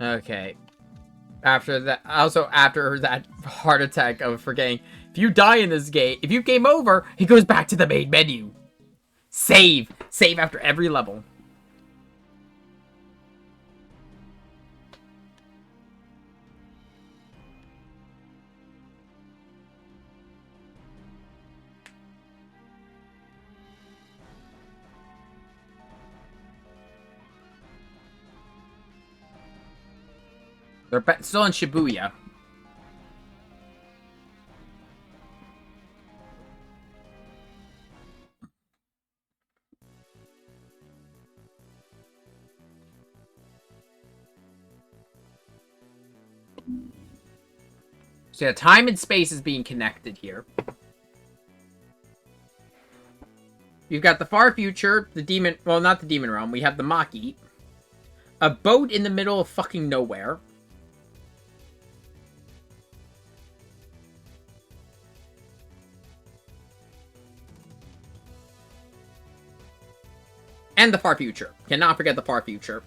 Okay. After that, also after that heart attack of forgetting, if you die in this game, if you game over, he goes back to the main menu. Save. Save after every level. They're still in Shibuya. So yeah, time and space is being connected here. You've got the far future, the demon... Well, not the demon realm. We have the Maki. A boat in the middle of fucking nowhere. And the far future. Cannot forget the far future.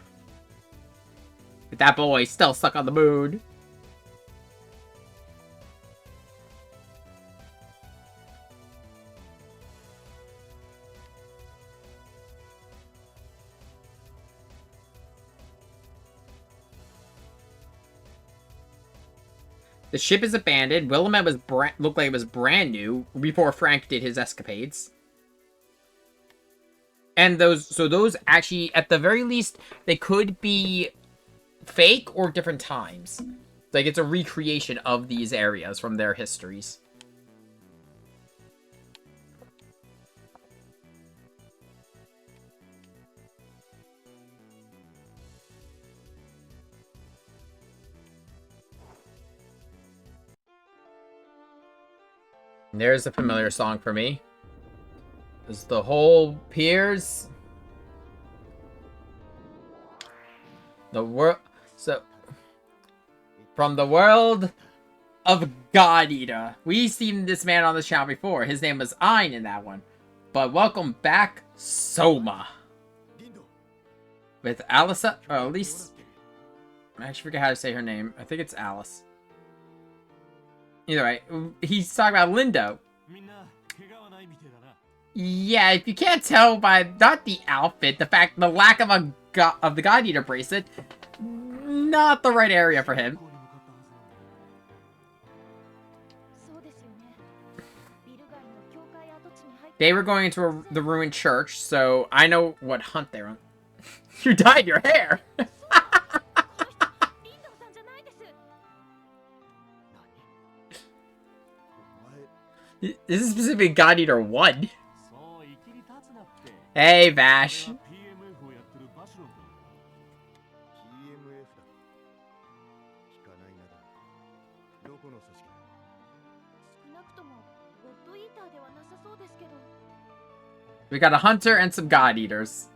But that boy still stuck on the moon. The ship is abandoned. Willamette was looked like it was brand new before Frank did his escapades. And those actually, at the very least, they could be fake or different times. Like, it's a recreation of these areas from their histories. There's a familiar song for me. There's the whole Piers. The world. So, from the world of God Eater. We've seen this man on the channel before. His name was Ein in that one. But welcome back, Soma. With Alice, or at least... I actually forget how to say her name. I think it's Alice. Either way, he's talking about Lindo. Yeah, if you can't tell by not the outfit, the lack of the God Eater bracelet, not the right area for him. They were going into the ruined church, so I know what hunt they're on. You dyed your hair! This is specifically God Eater 1. Hey, Vash. We got a hunter and some God Eaters.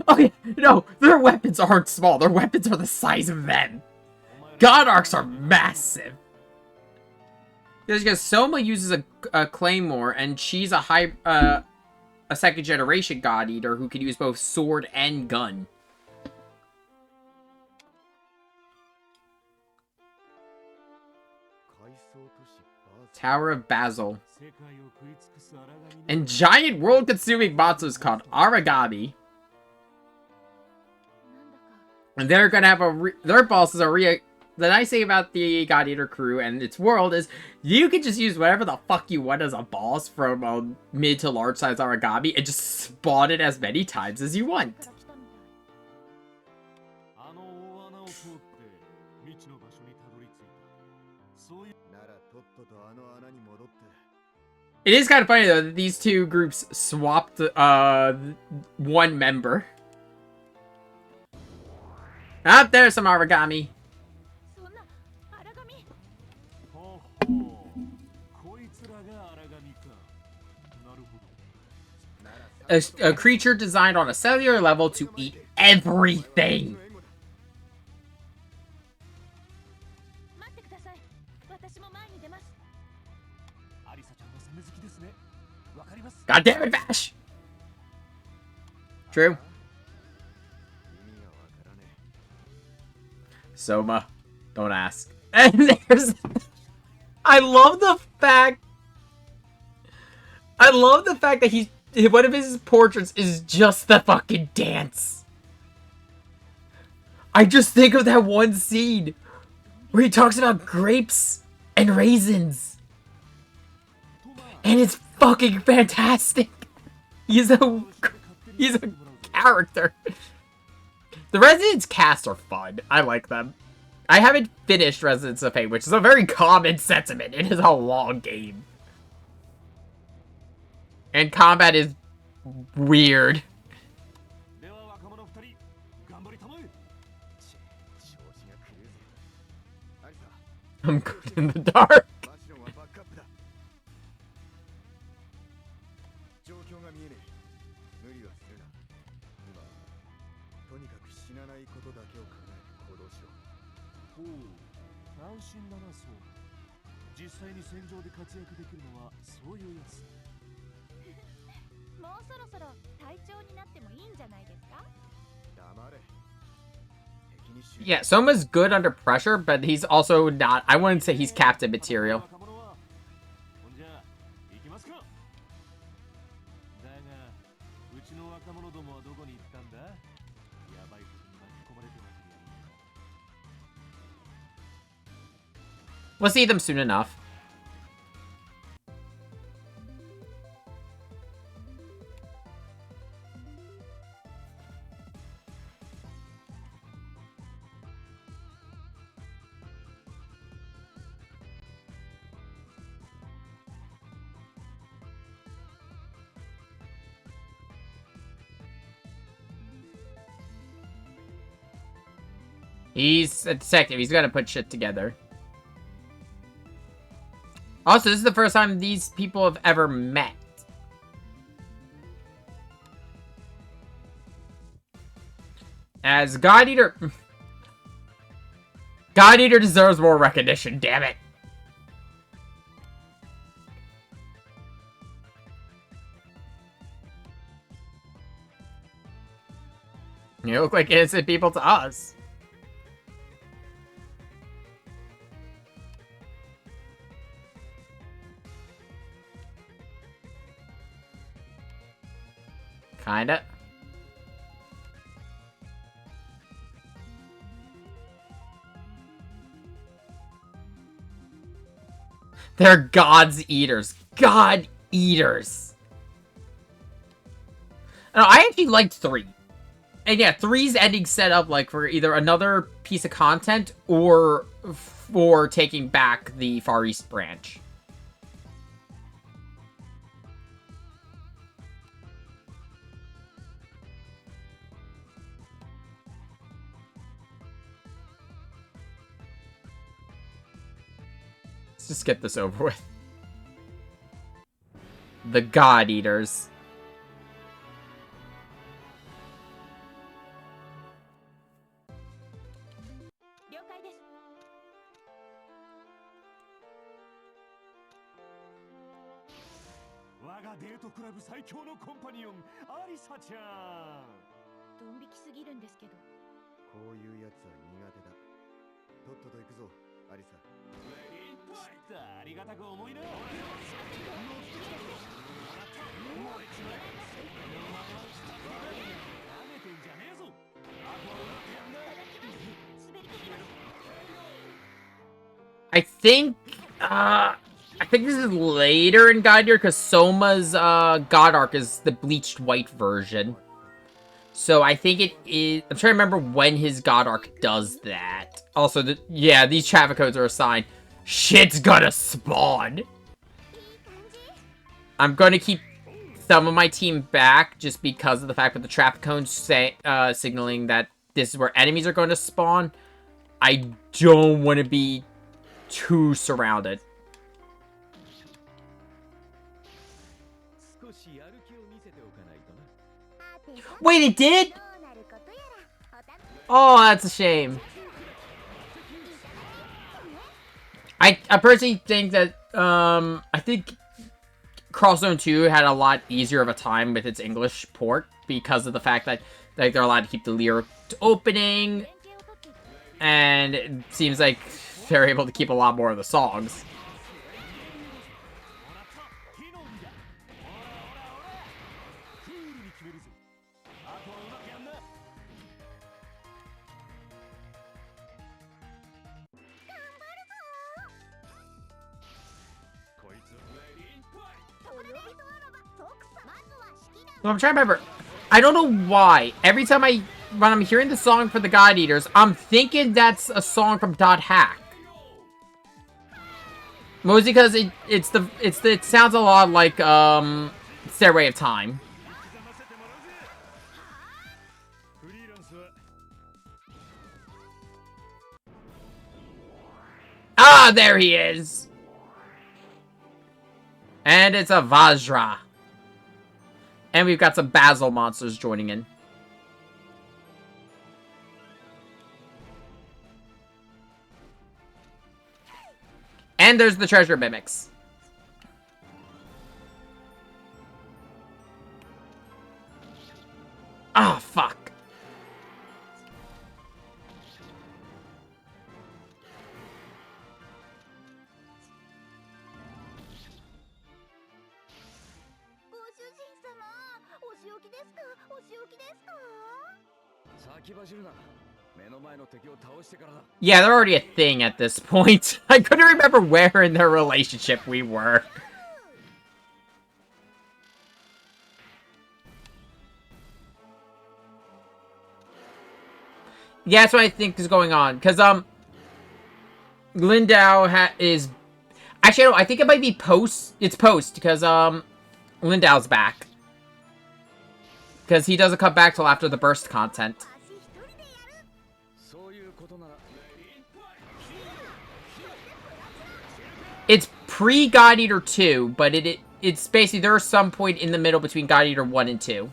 Okay, no, their weapons aren't small. Their weapons are the size of them. God Arcs are massive. Because Soma uses a claymore, and she's a second generation God Eater who can use both sword and gun. Tower of Basil. And giant world-consuming monsters called Aragami. And they're gonna have their bosses are the nice thing about the God Eater crew and its world is you can just use whatever the fuck you want as a boss from a mid to large size Aragami and just spawn it as many times as you want. It is kind of funny though that these two groups swapped one member. Ah, there's some Aragami. A creature designed on a cellular level to eat everything. God damn it, Vash! True. Soma, don't ask. And there's... I love the fact that he's... One of his portraits is just the fucking dance. I just think of that one scene where he talks about grapes and raisins. And it's fucking fantastic. He's a character. The Residents cast are fun. I like them. I haven't finished Residents of Fate, which is a very common sentiment. It is a long game. And combat is weird. I'm good in the dark. Yeah, Soma's good under pressure, but he's also not... I wouldn't say he's captain material. We'll see them soon enough. He's a detective. He's got to put shit together. Also, this is the first time these people have ever met. As God Eater... God Eater deserves more recognition, damn it. You look like innocent people to us. Kinda. They're God's Eaters. God Eaters. No, I actually liked 3. And yeah, 3's ending set up like for either another piece of content or for taking back the Far East branch. Let's just get this over with. The God Eaters. I think this is later in God Eater because Soma's God Arc is the bleached white version. So I think it is... I'm trying to remember when his God Arc does that. Also, yeah, these traffic codes are assigned. Shit's gonna spawn! I'm gonna keep some of my team back just because of the fact that the traffic cones say, signaling that this is where enemies are going to spawn. I don't want to be too surrounded. Wait, it did? Oh, that's a shame. I personally think that, I think Crawl Zone 2 had a lot easier of a time with its English port because of the fact that like, they're allowed to keep the lyric opening And it seems like they're able to keep a lot more of the songs. So I'm trying to remember. I don't know why. Every time when I'm hearing the song for the God Eaters, I'm thinking that's a song from Dot Hack. Mostly because it sounds a lot like Stairway of Time. Ah, there he is. And it's a Vajra. And we've got some Basil monsters joining in. And there's the treasure mimics. Ah, fuck. Yeah, they're already a thing at this point. I couldn't remember where in their relationship we were. Yeah, that's what I think is going on. Because, Lindau is... Actually, no, I think it might be post. It's post, because, Lindau's back. Because he doesn't come back till after the burst content. It's pre-God Eater 2, but it's basically, there's some point in the middle between God Eater 1 and 2.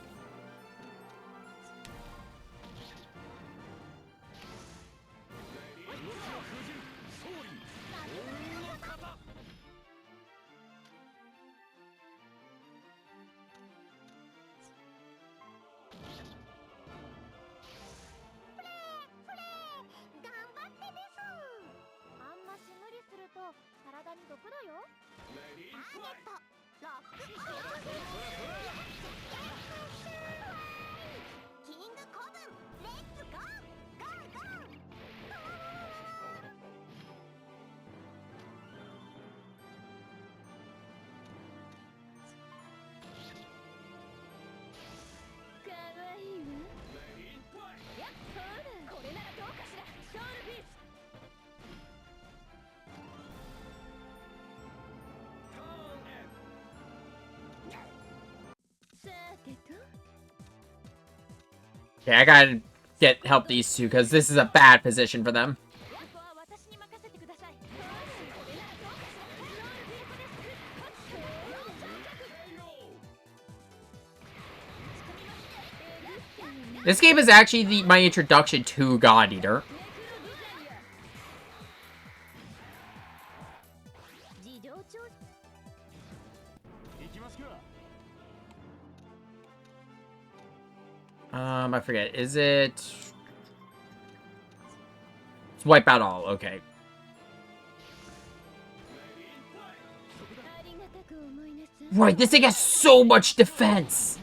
Okay, I gotta help these two, because this is a bad position for them. This game is actually my introduction to God Eater. I forget. Is it... It's wipe out all. Okay. Right, this thing has so much defense!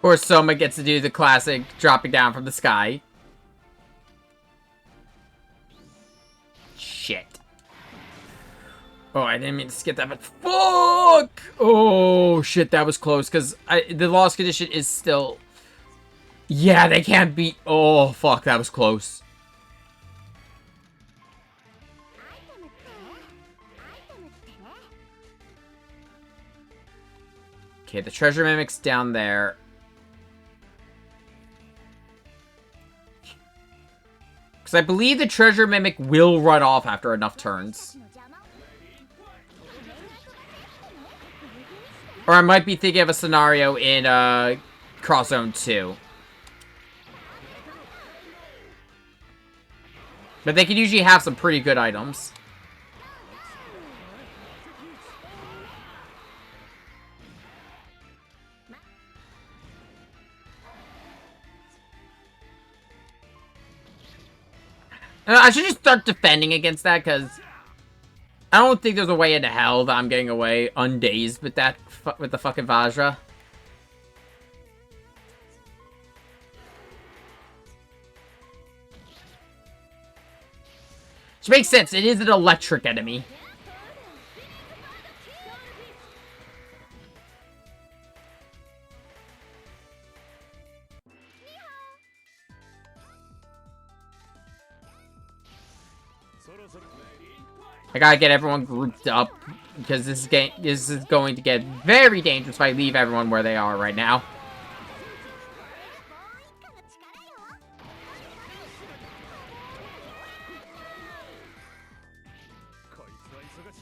Or Soma gets to do the classic dropping down from the sky. Shit. Oh, I didn't mean to skip that, but fuck! Oh, shit, that was close, because the lost condition is still... Yeah, they can't beat... Oh, fuck, that was close. Okay, the treasure mimic's down there. Because I believe the treasure mimic will run off after enough turns. Or I might be thinking of a scenario in Cross Zone 2. But they can usually have some pretty good items. I should just start defending against that, because I don't think there's a way into hell that I'm getting away undazed with that, with the fucking Vajra. Which makes sense, it is an electric enemy. I gotta get everyone grouped up, because this is going to get very dangerous if I leave everyone where they are right now.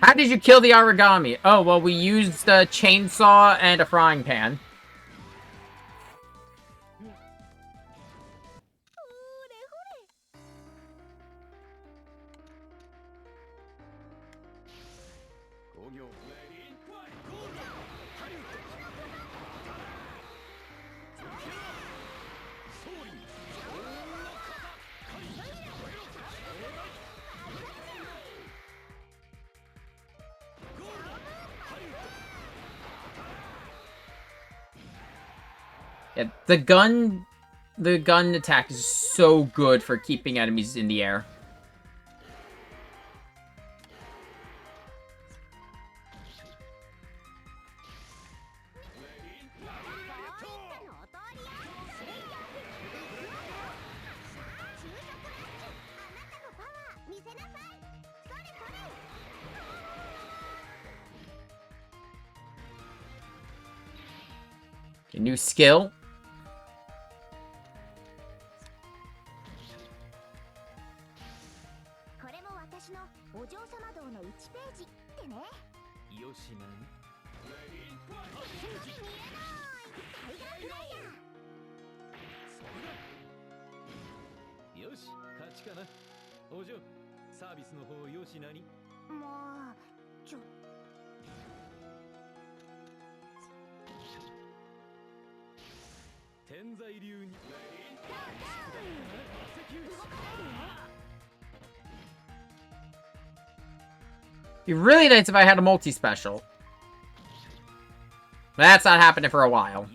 How did you kill the origami? Oh, well, we used a chainsaw and a frying pan. Yeah, the gun attack is so good for keeping enemies in the air. A new skill. It'd be really nice if I had a multi-special. That's not happening for a while.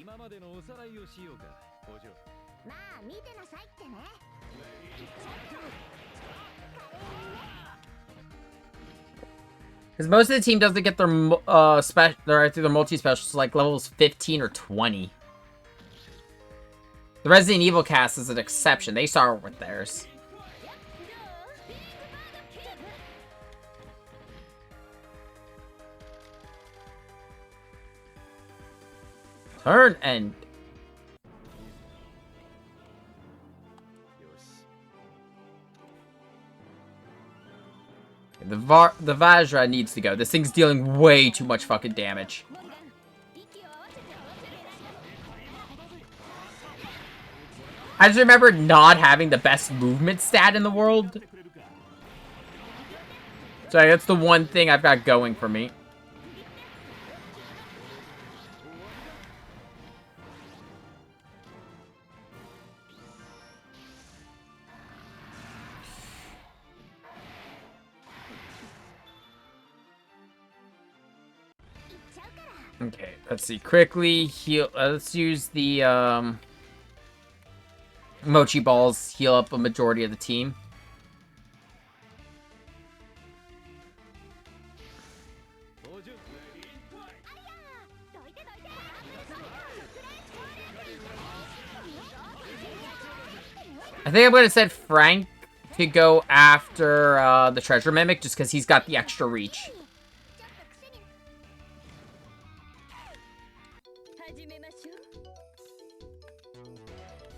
Because most of the team doesn't get their multi-specials to like levels 15 or 20. The Resident Evil cast is an exception. They start with theirs. Turn and... The Vajra needs to go. This thing's dealing way too much fucking damage. I just remember not having the best movement stat in the world. So that's the one thing I've got going for me. Okay, let's see. Quickly heal. Let's use the Mochi Balls. Heal up a majority of the team. I think I'm gonna set Frank to go after the Treasure Mimic just because he's got the extra reach.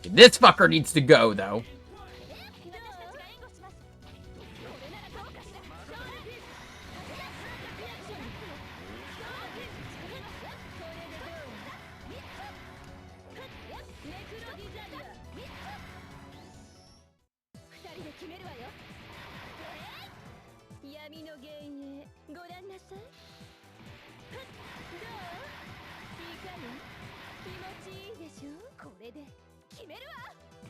This fucker needs to go, though. 闇の幻影ご覧なさい。どう？いかに気持ちいいでしょう。これで決めるわ。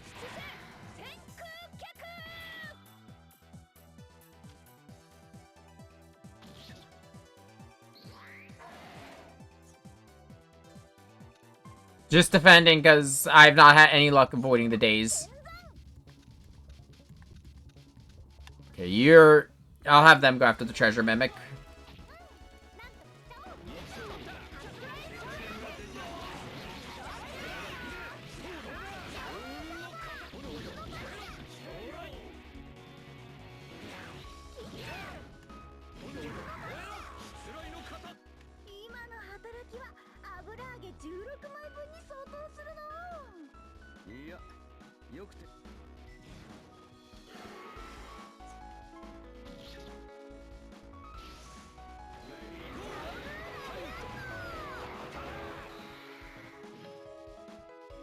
出戦先空脚。Just defending because I've not had any luck avoiding the days. Okay, you're... I'll have them go after the treasure mimic.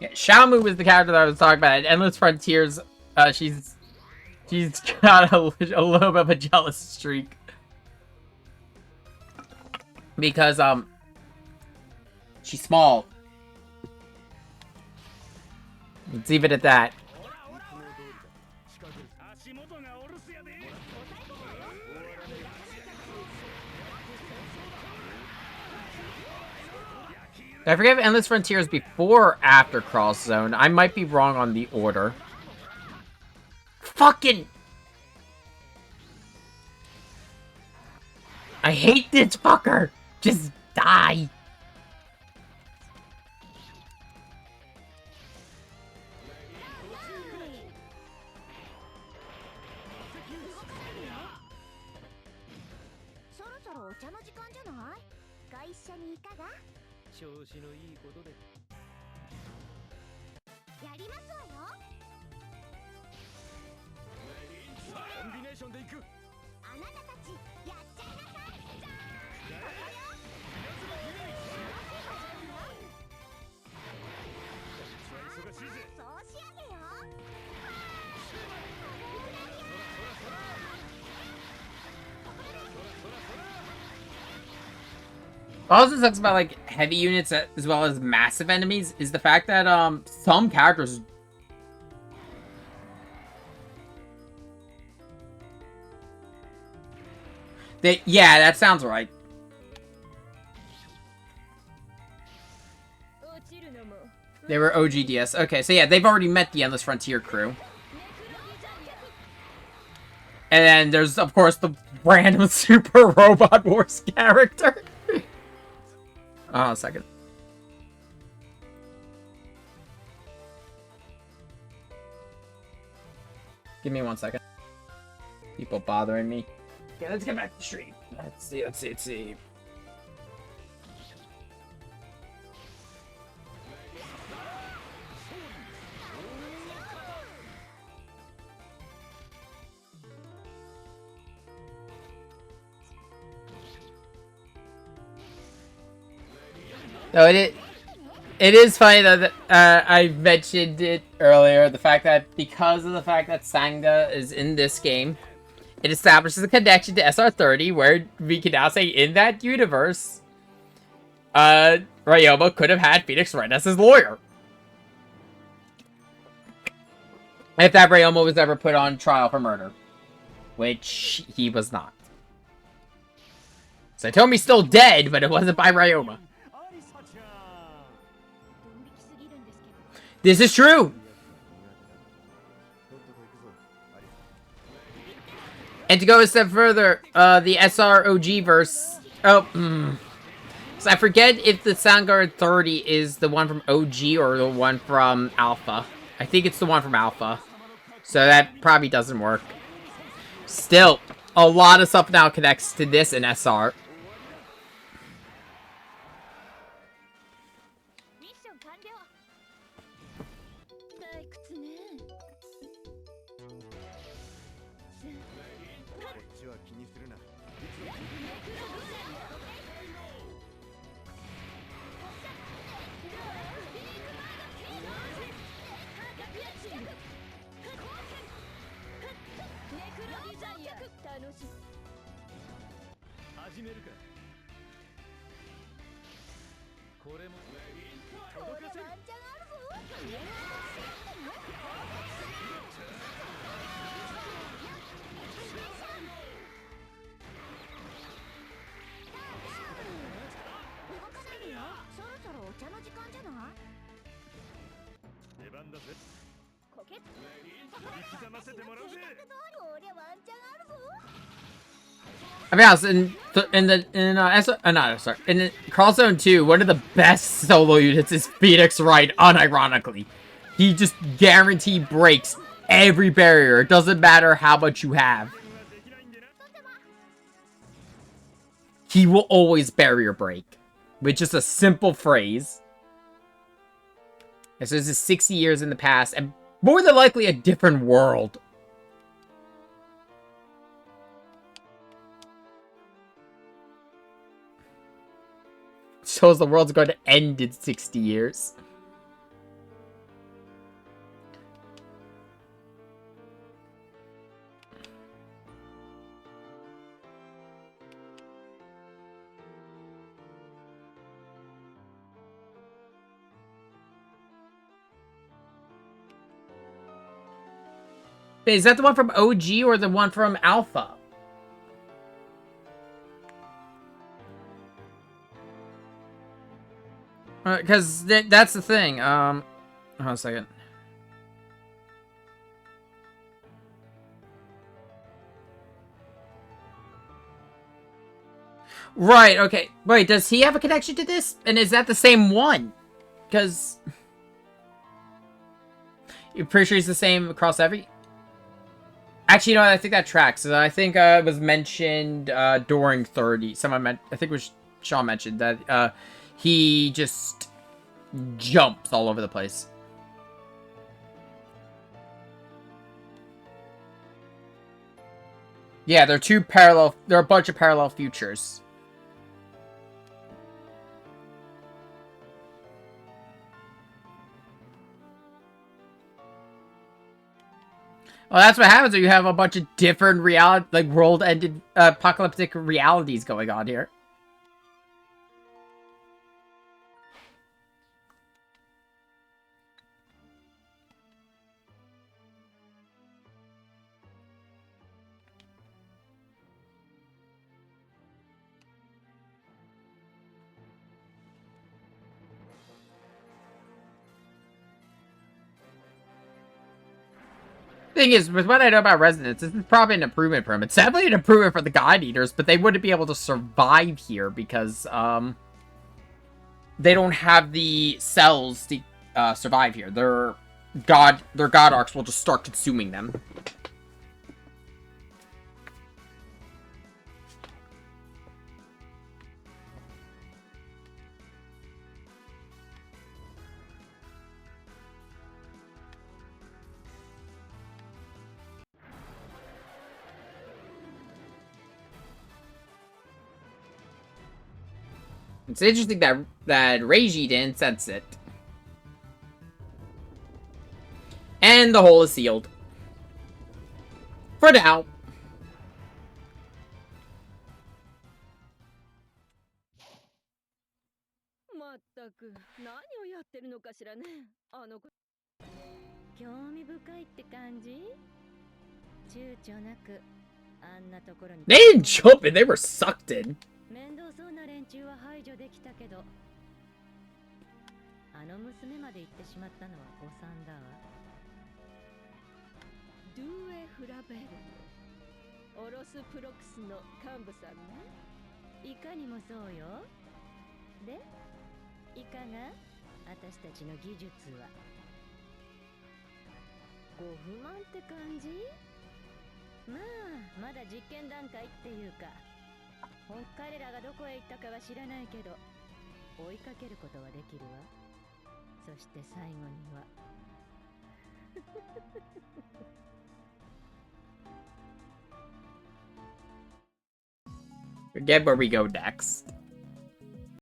Yeah, Xiaomu is the character that I was talking about. Endless Frontiers, she's got a little bit of a jealous streak. Because, she's small. Let's leave it at that. I forget if Endless Frontiers before or after Cross Zone. I might be wrong on the order. Fucking... I hate this fucker! Just die! Also sucks about like heavy units as well as massive enemies is the fact that some characters yeah, that sounds right. They were OGDS. Okay, so yeah, they've already met the Endless Frontier crew. And then there's of course the random Super Robot Wars character. Oh, a second. Give me 1 second. People bothering me. Okay, let's get back to the stream. Let's see. No, it is funny though that I mentioned it earlier. The fact that because of the fact that Sangha is in this game, it establishes a connection to SR30, where we can now say in that universe, Ryoma could have had Phoenix Wright as his lawyer. If that Ryoma was ever put on trial for murder, which he was not. Satomi's still dead, but it wasn't by Ryoma. This is true! And to go a step further, the SROG verse... So I forget if the Soundguard 30 is the one from OG or the one from Alpha. I think it's the one from Alpha. So that probably doesn't work. Still, a lot of stuff now connects to this in SR. 楽しい始めるか。これもこれワンチャンあるぞ動かないでよそろそろお茶の時間じゃない出番だぜ。コケッ生きざませてもらうぜ。これワンチャンあるぞ I mean, honest, in Crawl Zone 2, one of the best solo units is Phoenix Wright, unironically. He just guaranteed breaks every barrier. It doesn't matter how much you have. He will always barrier break. With just a simple phrase. And so this is 60 years in the past, and more than likely a different world. Shows the world's going to end in 60 years. Wait, is that the one from OG or the one from Alpha? Because that's the thing. Hold on a second. Right, okay. Wait, does he have a connection to this? And is that the same one? Because... You're pretty sure he's the same across every... Actually, you know what? I think that tracks. I think it was mentioned during 30. I think it was Sean mentioned that he just jumps all over the place. Yeah, they're a bunch of parallel futures. Well, that's what happens when you have a bunch of different world-ended apocalyptic realities going on here. Thing is, with what I know about Resonance, this is probably an improvement for him. It's definitely an improvement for the God Eaters, but they wouldn't be able to survive here because, they don't have the cells to, survive here. Their God Arcs will just start consuming them. It's interesting that Reiji didn't sense it. And the hole is sealed. For now. They didn't jump in, they were sucked in. 面倒そうな連中は排除できたけどあの娘まで行ってしまったのは誤算だわドゥエ・フラベルオロス・プロクスの幹部さんねいかにもそうよでいかが私たちの技術はご不満って感じまあまだ実験段階っていうか彼らがどこへ行ったかは知らないけど追いかけることはできるわそして最後にはForget where we go next.